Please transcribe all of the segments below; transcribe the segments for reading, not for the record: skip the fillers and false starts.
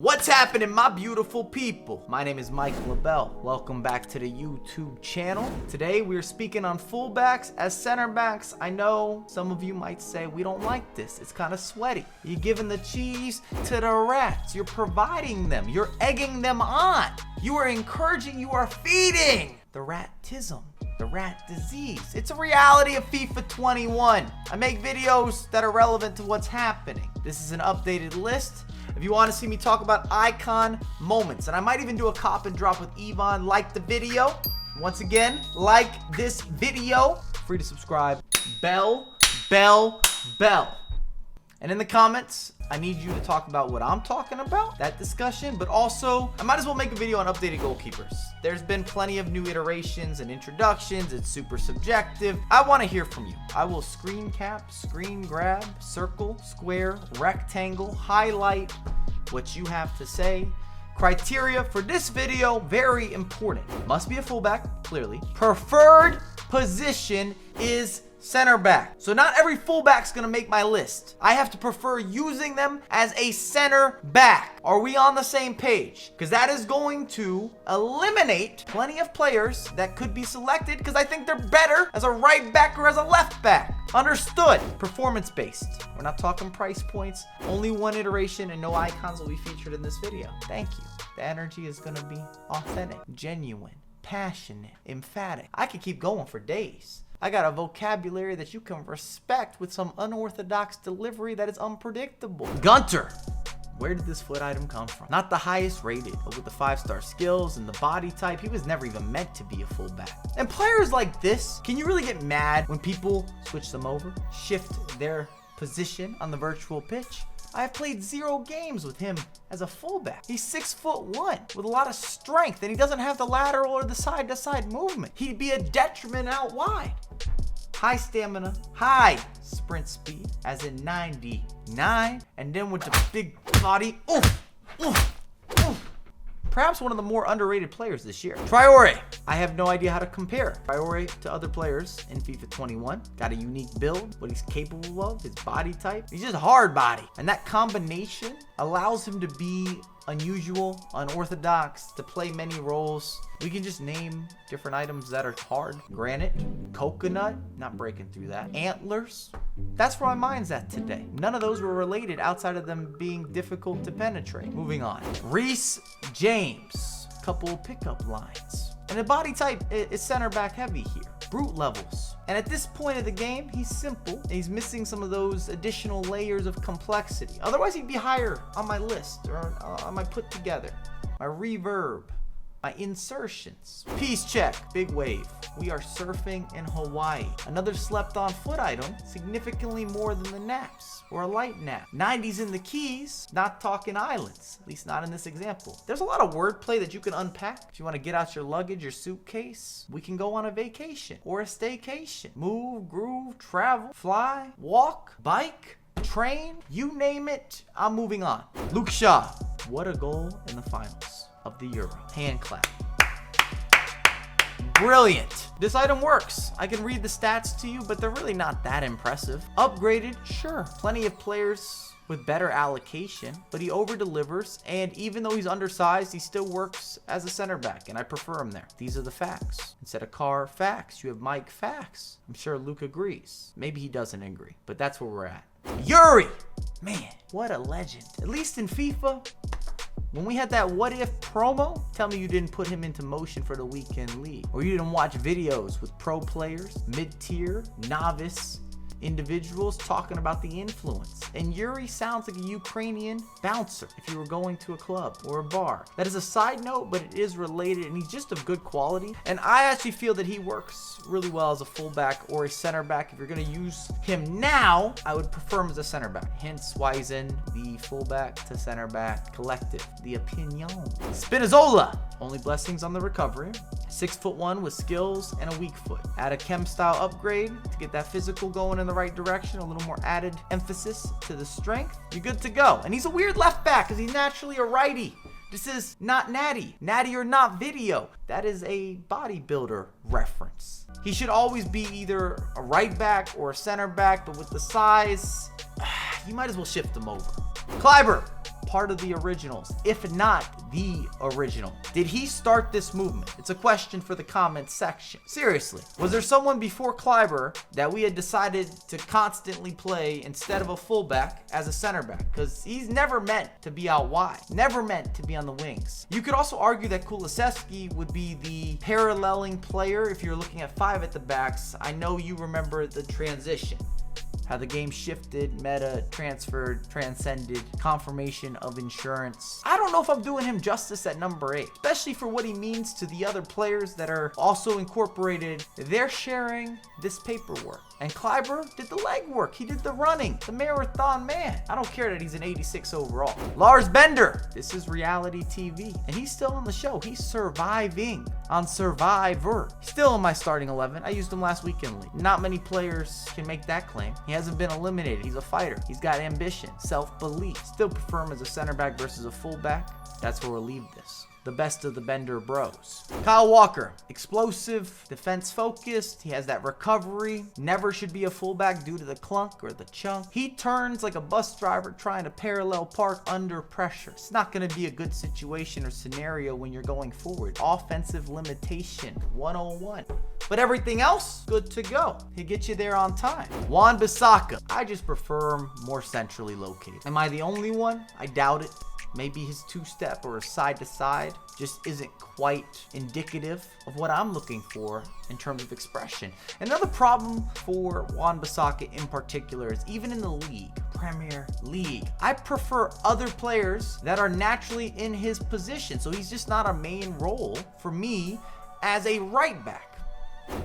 What's happening, my beautiful people? My name is LaBelle. Welcome back to the YouTube channel. Today we're speaking on fullbacks as center backs. I know some of you might say we don't like this. It's kind of sweaty. You're giving the cheese to the rats. You're providing them. You're egging them on. You are encouraging, you are feeding the ratism, the rat disease. It's a reality of FIFA 21. I make videos that are relevant to what's happening. This is an updated list. If you want to see me talk about icon moments, and I might even do a cop and drop with Yvonne, like the video. Once again, like this video. Free to subscribe. Bell. And in the comments, I need you to talk about what I'm talking about, that discussion, but also, I might as well make a video on updated goalkeepers. There's been plenty of new iterations and introductions. It's super subjective. I want to hear from you. I will screen cap, screen grab, circle, square, rectangle, highlight what you have to say. Criteria for this video, very important. Must be a fullback, clearly. Preferred position is center back. So not every fullback's gonna make my list. I have to prefer using them as a center back. Are we on the same page? Because that is going to eliminate plenty of players that could be selected because I think they're better as a right back or as a left back. Understood. Performance based. We're not talking price points. Only one iteration and no icons will be featured in this video. Thank you. The energy is gonna be authentic, genuine, passionate, emphatic. I could keep going for days. I got a vocabulary that you can respect with some unorthodox delivery that is unpredictable. Gunter. Where did this foot item come from? Not the highest rated, but with the 5-star skills and the body type, he was never even meant to be a fullback. And players like this, can you really get mad when people switch them over, shift their position on the virtual pitch? I've played 0 games with him as a fullback. He's 6'1" with a lot of strength, and he doesn't have the lateral or the side-to-side movement. He'd be a detriment out wide. High stamina, high sprint speed, as in 99, and then with the big body, oof. Perhaps one of the more underrated players this year. Traore. I have no idea how to compare Traore to other players in FIFA 21. Got a unique build, what he's capable of, his body type. He's just hard body. And that combination allows him to be unusual, unorthodox, to play many roles. We can just name different items that are hard. Granite, coconut, not breaking through that. Antlers. That's where my mind's at today. None of those were related outside of them being difficult to penetrate. Moving on. Reece James. Couple pickup lines. And the body type is center back heavy here. Brute levels. And at this point of the game, he's simple. And he's missing some of those additional layers of complexity. Otherwise, he'd be higher on my list or on my put together. My reverb. My insertions. Peace check. Big wave. We are surfing in Hawaii. Another slept on foot item. Significantly more than the naps. Or a light nap. 90s in the keys. Not talking islands. At least not in this example. There's a lot of wordplay that you can unpack. If you want to get out your luggage, your suitcase, we can go on a vacation. Or a staycation. Move, groove, travel, fly, walk, bike, train. You name it. I'm moving on. Luke Shaw. What a goal in the finals of the Euro. Hand clap. Brilliant. This item works. I can read the stats to you, but they're really not that impressive. Upgraded, sure. Plenty of players with better allocation, but he over-delivers, and even though he's undersized, he still works as a center back, and I prefer him there. These are the facts. Instead of Car facts, you have Mike facts. I'm sure Luke agrees. Maybe he doesn't agree, but that's where we're at. Yuri! Man, what a legend. At least in FIFA, when we had that what if promo, tell me you didn't put him into motion for the weekend league. Or you didn't watch videos with pro players, mid-tier, novice individuals talking about the influence. And Yuri sounds like a Ukrainian bouncer if you were going to a club or a bar. That is a side note, but it is related, and he's just of good quality. And I actually feel that he works really well as a fullback or a center back. If you're going to use him now, I would prefer him as a center back. Hence why he's in the fullback to center back collective, the opinion. Spinazzola. Only blessings on the recovery. 6'1" with skills and a weak foot. Add a chem style upgrade to get that physical going in the right direction, a little more added emphasis to the strength. You're good to go. And he's a weird left back because he's naturally a righty. This is not Natty or not video. That is a bodybuilder reference. He should always be either a right back or a center back, but with the size, you might as well shift him over. Kleiber. part of the originals, if not the original? Did he start this movement? It's a question for the comments section. Seriously, was there someone before Kleiber that we had decided to constantly play instead of a fullback as a center back? Because he's never meant to be out wide, never meant to be on the wings. You could also argue that Kulusevski would be the paralleling player if you're looking at 5 at the backs. I know you remember the transition, how the game shifted, meta, transferred, transcended, confirmation of insurance. I don't know if I'm doing him justice at number 8, especially for what he means to the other players that are also incorporated. They're sharing this paperwork. And Kleiber did the legwork. He did the running, the marathon man. I don't care that he's an 86 overall. Lars Bender, this is reality TV. And he's still on the show. He's surviving on Survivor. He's still in my starting 11. I used him last week in league. Not many players can make that claim. He hasn't been eliminated. He's a fighter. He's got ambition, self-belief. Still prefer him as a center back versus a fullback. That's where we'll leave this. The best of the Bender bros. Kyle Walker, explosive, defense focused. He has that recovery. Never should be a fullback due to the clunk or the chunk. He turns like a bus driver trying to parallel park under pressure. It's not going to be a good situation or scenario when you're going forward. Offensive limitation 101. But everything else, good to go. He'll get you there on time. Juan Basaka, I just prefer him more centrally located. Am I the only one? I doubt it. Maybe his two-step or side-to-side just isn't quite indicative of what I'm looking for in terms of expression. Another problem for Juan Basaka in particular is even in the league, Premier League, I prefer other players that are naturally in his position. So he's just not a main role for me as a right back.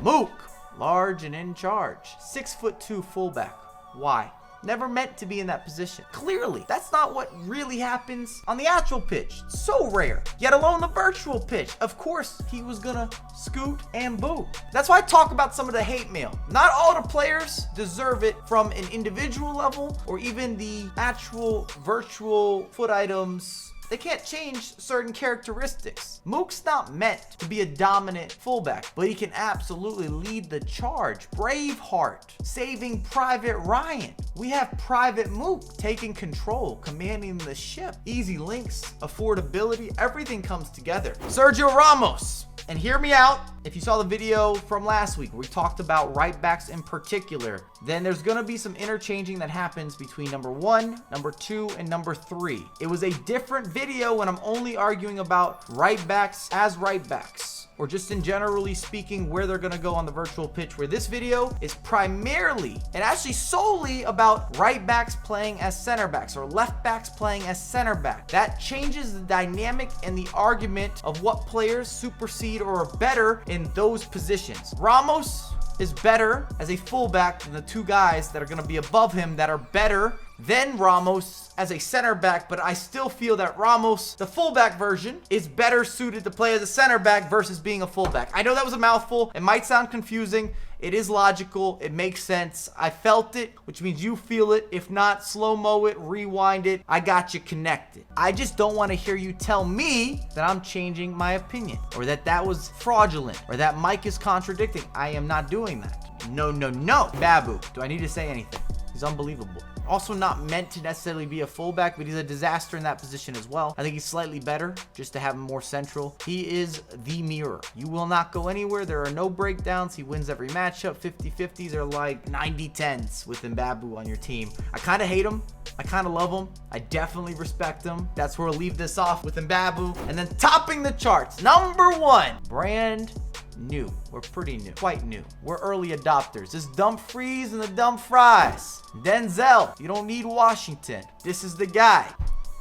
Mook, large and in charge. 6'2" fullback. Why? Never meant to be in that position. Clearly, that's not what really happens on the actual pitch. So rare, yet alone the virtual pitch. Of course, he was gonna scoot and boo. That's why I talk about some of the hate mail. Not all the players deserve it from an individual level or even the actual virtual foot items. They can't change certain characteristics. Mook's not meant to be a dominant fullback, but he can absolutely lead the charge. Braveheart, saving Private Ryan. We have Private Mook taking control, commanding the ship. Easy links, affordability, everything comes together. Sergio Ramos. And hear me out, if you saw the video from last week where we talked about right backs in particular, then there's going to be some interchanging that happens between number 1, number 2, and number 3. It was a different video when I'm only arguing about right backs as right backs, or just in generally speaking where they're going to go on the virtual pitch, where this video is primarily and actually solely about right backs playing as center backs or left backs playing as center back. That changes the dynamic and the argument of what players supersede or are better in those positions. Ramos is better as a fullback than the two guys that are going to be above him that are better than Ramos as a center back, but I still feel that Ramos, the fullback version, is better suited to play as a center back versus being a fullback. I know that was a mouthful. It might sound confusing. It is logical. It makes sense. I felt it, which means you feel it. If not, slow-mo it, rewind it. I got you connected. I just don't want to hear you tell me that I'm changing my opinion or that that was fraudulent or that Mike is contradicting. I am not doing that. No, no, no. Babu, do I need to say anything? He's unbelievable. Also not meant to necessarily be a fullback, but he's a disaster in that position as well. I think he's slightly better just to have him more central. He is the mirror. You will not go anywhere. There are no breakdowns. He wins every matchup. 50-50s are like 90-10s with Mbabu on your team. I kind of hate him. I kind of love him. I definitely respect him. That's where we'll leave this off with Mbabu. And then topping the charts, number 1, brand new. We're pretty new, quite new. We're early adopters. It's Dumfries and the Dumb Fries. Denzel, you don't need Washington. This is the guy.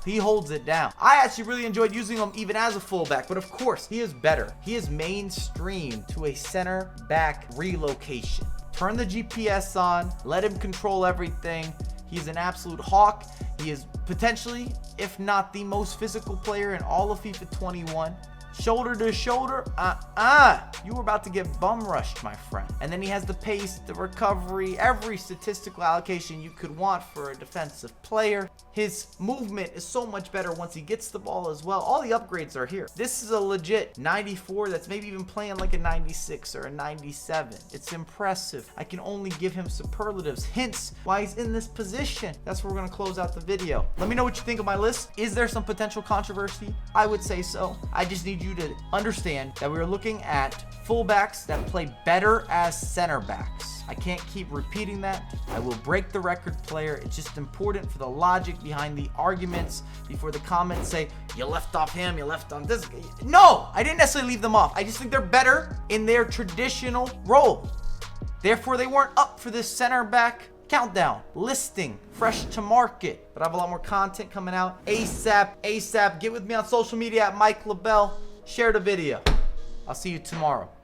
He holds it down. I actually really enjoyed using him even as a fullback, but of course, he is better. He is mainstream to a center back relocation. Turn the GPS on, let him control everything. He's an absolute hawk. He is potentially, if not the most physical player in all of FIFA 21. Shoulder to shoulder, you were about to get bum rushed, my friend. And then he has the pace, the recovery, every statistical allocation you could want for a defensive player. His movement is so much better once he gets the ball as well. All the upgrades are here. This is a legit 94 that's maybe even playing like a 96 or a 97. It's impressive. I can only give him superlatives, hints why he's in this position. That's where we're going to close out the video. Let me know what you think of my list. Is there some potential controversy? I would say so. I just need you to understand that we're looking at fullbacks that play better as center backs. I can't keep repeating that. I will break the record, player. It's just important for the logic behind the arguments before the comments say, you left off him, you left on this. No, I didn't necessarily leave them off. I just think they're better in their traditional role. Therefore, they weren't up for this center back countdown listing, fresh to market. But I have a lot more content coming out ASAP. Get with me on social media at Mike LaBelle. Share the video. I'll see you tomorrow.